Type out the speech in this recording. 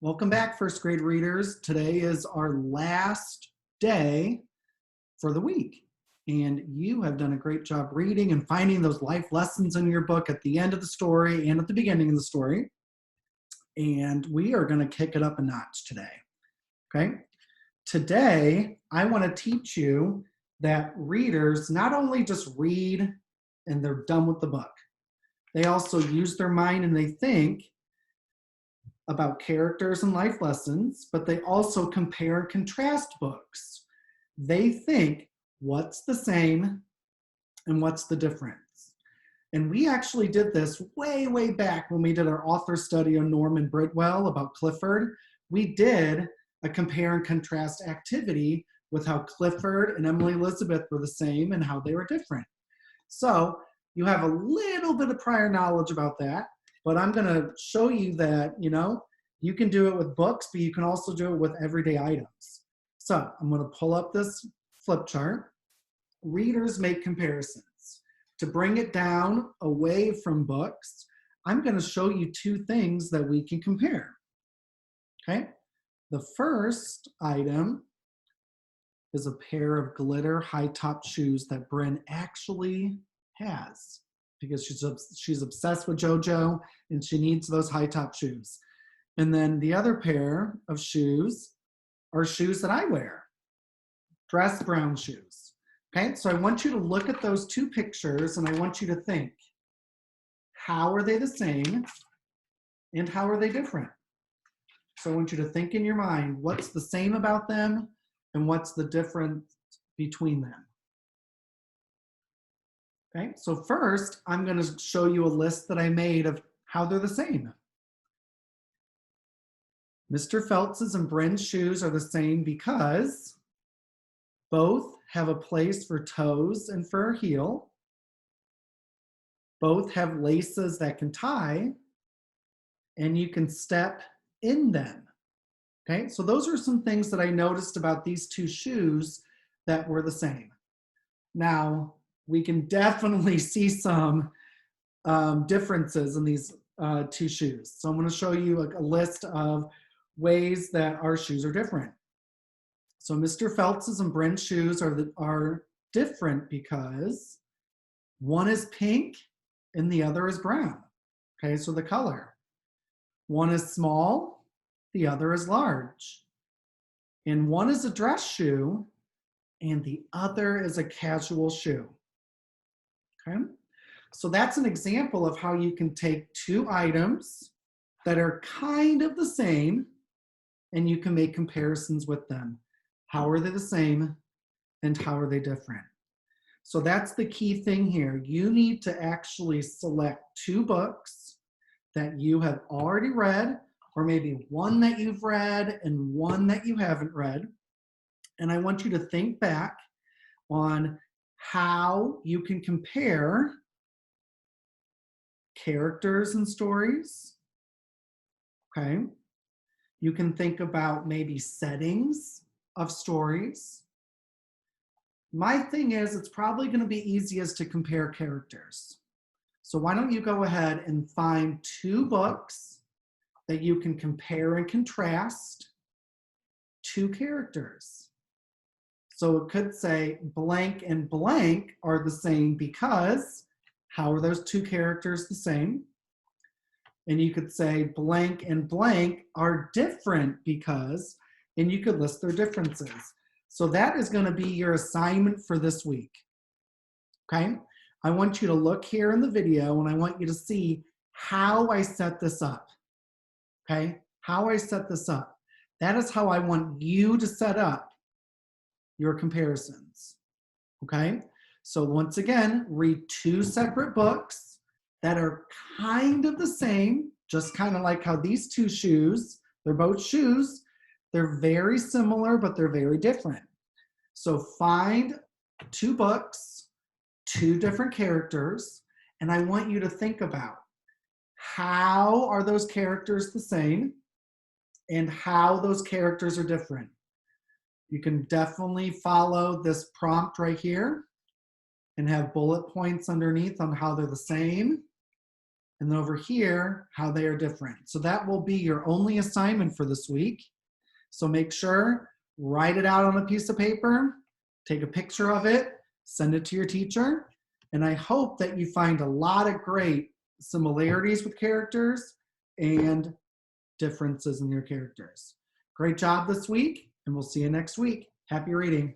Welcome back, first grade readers. Today is our last day for the week. And you have done a great job reading and finding those life lessons in your book at the end of the story and at the beginning of the story. And we are going to kick it up a notch today. Okay? Today, I want to teach you that readers not only just read and they're done with the book, they also use their mind and they think about characters and life lessons, but they also compare and contrast books. They think what's the same and what's the difference. And we actually did this way, way back when we did our author study on Norman Bridwell about Clifford. We did a compare and contrast activity with how Clifford and Emily Elizabeth were the same and how they were different. So you have a little bit of prior knowledge about that. But I'm going to show you that, you can do it with books, but you can also do it with everyday items. So I'm going to pull up this flip chart. Readers make comparisons. To bring it down away from books, I'm going to show you two things that we can compare. Okay? The first item is a pair of glitter high-top shoes that Bryn actually has, because she's obsessed with JoJo and she needs those high top shoes. And then the other pair of shoes are shoes that I wear, dress brown shoes. Okay, so I want you to look at those two pictures and I want you to think, how are they the same and how are they different? So I want you to think in your mind, what's the same about them and what's the difference between them? Okay, so first, I'm going to show you a list that I made of how they're the same. Mr. Phelps's and Bryn's shoes are the same because both have a place for toes and for a heel. Both have laces that can tie, and you can step in them. Okay, so those are some things that I noticed about these two shoes that were the same. Now, we can definitely see some differences in these two shoes. So I'm going to show you a list of ways that our shoes are different. So Mr. Phelps's and Bryn's shoes are different because one is pink and the other is brown. Okay, so the color. One is small, the other is large. And one is a dress shoe and the other is a casual shoe. Okay, so that's an example of how you can take two items that are kind of the same and you can make comparisons with them. How are they the same and how are they different? So that's the key thing here. You need to actually select two books that you have already read, or maybe one that you've read and one that you haven't read. And I want you to think back on how you can compare characters and stories. Okay. You can think about maybe settings of stories. My thing is, it's probably going to be easiest to compare characters. So why don't you go ahead and find two books that you can compare and contrast two characters. So it could say blank and blank are the same because, how are those two characters the same? And you could say blank and blank are different because, and you could list their differences. So that is going to be your assignment for this week. Okay, I want you to look here in the video and I want you to see how I set this up. Okay, how I set this up. That is how I want you to set up your comparisons. Okay, so once again, read two separate books that are kind of the same, just kind of like how these two shoes, they're both shoes, they're very similar, but they're very different. So find two books, two different characters, and I want you to think about how are those characters the same and how those characters are different. You can definitely follow this prompt right here and have bullet points underneath on how they're the same and then over here, how they are different. So that will be your only assignment for this week. So make sure, write it out on a piece of paper, take a picture of it, send it to your teacher, and I hope that you find a lot of great similarities with characters and differences in your characters. Great job this week, and we'll see you next week. Happy reading.